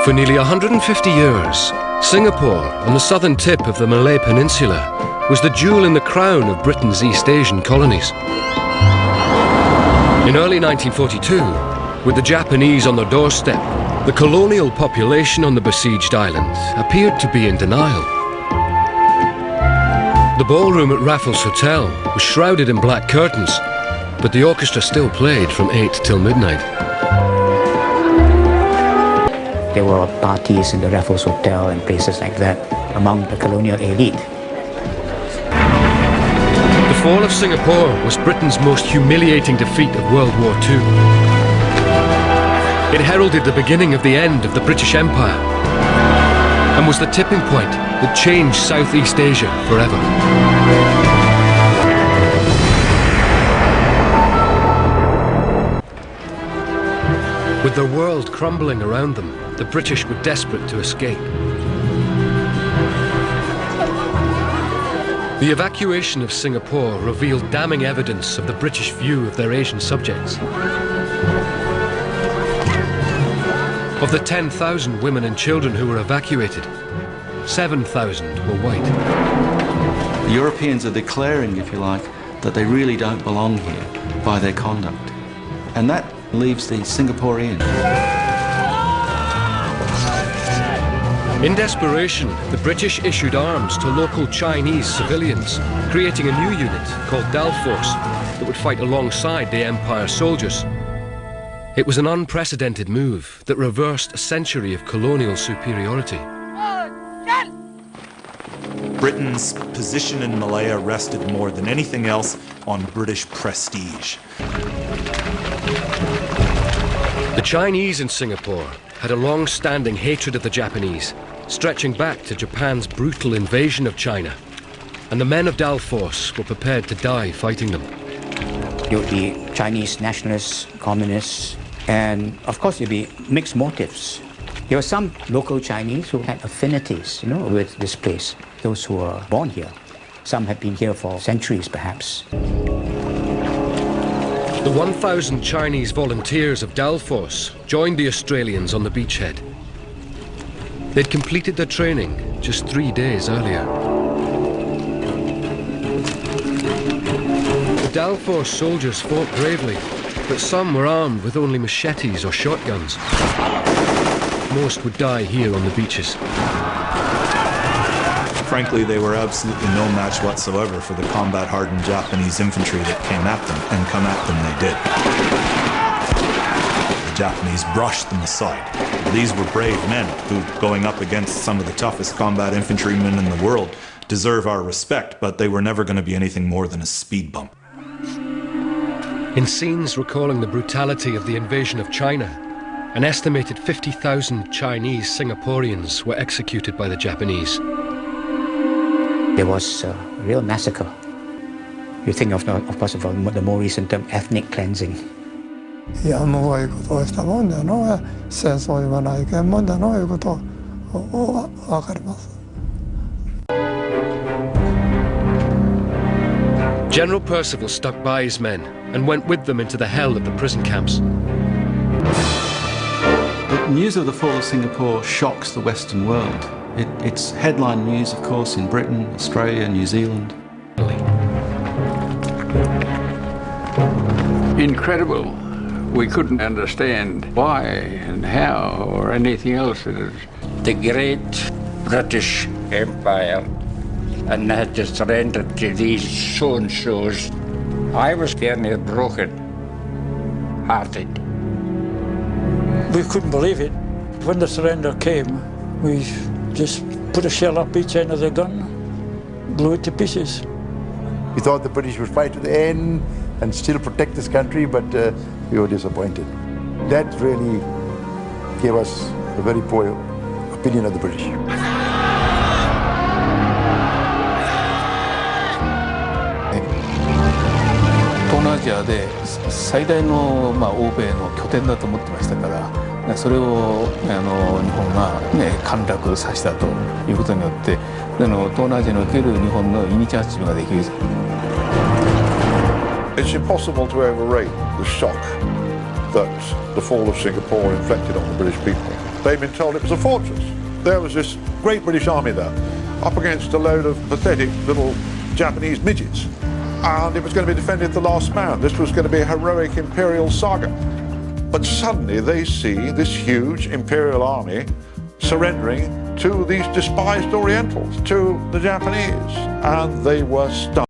For nearly 150 years, Singapore, on the southern tip of the Malay Peninsula, was the jewel in the crown of Britain's East Asian colonies. In early 1942, with the Japanese on their doorstep, the colonial population on the besieged island appeared to be in denial. The ballroom at Raffles Hotel was shrouded in black curtains, but the orchestra still played from 8 till midnight. There were parties in the Raffles Hotel and places like that among the colonial elite. The fall of Singapore was Britain's most humiliating defeat of World War II. It heralded the beginning of the end of the British Empire and was the tipping point that changed Southeast Asia forever. With their world crumbling around them, the British were desperate to escape. The evacuation of Singapore revealed damning evidence of the British view of their Asian subjects. Of the 10,000 women and children who were evacuated, 7,000 were white. The Europeans are declaring, if you like, that they really don't belong here by their conduct. And that leaves the Singaporean. In desperation, the British issued arms to local Chinese civilians, creating a new unit called Dalforce that would fight alongside the Empire soldiers. It was an unprecedented move that reversed a century of colonial superiority. Britain's position in Malaya rested more than anything else on British prestige. The Chinese in Singapore had a long-standing hatred of the Japanese, stretching back to Japan's brutal invasion of China. And the men of Dalforce were prepared to die fighting them. There would be Chinese nationalists, communists, and of course there'd be mixed motives. There were some local Chinese who had affinities, with this place. Those who were born here. Some had been here for centuries, perhaps. The 1,000 Chinese volunteers of Dalforce joined the Australians on the beachhead. They'd completed their training just 3 days earlier. The Dalforce soldiers fought bravely, but some were armed with only machetes or shotguns. Most would die here on the beaches. Frankly, they were absolutely no match whatsoever for the combat-hardened Japanese infantry that came at them, and come at them they did. The Japanese brushed them aside. These were brave men who, going up against some of the toughest combat infantrymen in the world, deserve our respect, but they were never going to be anything more than a speed bump. In scenes recalling the brutality of the invasion of China, an estimated 50,000 Chinese Singaporeans were executed by the Japanese. There was a real massacre. You think of course, of the more recent term, ethnic cleansing. General Percival stuck by his men and went with them into the hell of the prison camps. The news of the fall of Singapore shocks the Western world. It's headline news, of course, in Britain, Australia, New Zealand. Incredible. We couldn't understand why and how or anything else. The great British Empire and had to surrender to these so-and-sos. I was fairly broken-hearted. We couldn't believe it. When the surrender came, we just put a shell up each end of the gun, blew it to pieces. We thought the British would fight to the end and still protect this country, but we were disappointed. That really gave us a very poor opinion of the British.東南アジアで最大の欧米の拠点だと思ってましたから、それを日本が陥落させたということによって、東南アジアにおける日本のイニシアチブができる。It's impossible to overrate the shock that the fall of Singapore inflicted on the British people. They'd been told it was a fortress. There was this great British army there, up against a load of pathetic little Japanese midgets. And it was going to be defended to the last man. This was going to be a heroic imperial saga. But suddenly they see this huge imperial army surrendering to these despised Orientals, to the Japanese. And they were stunned.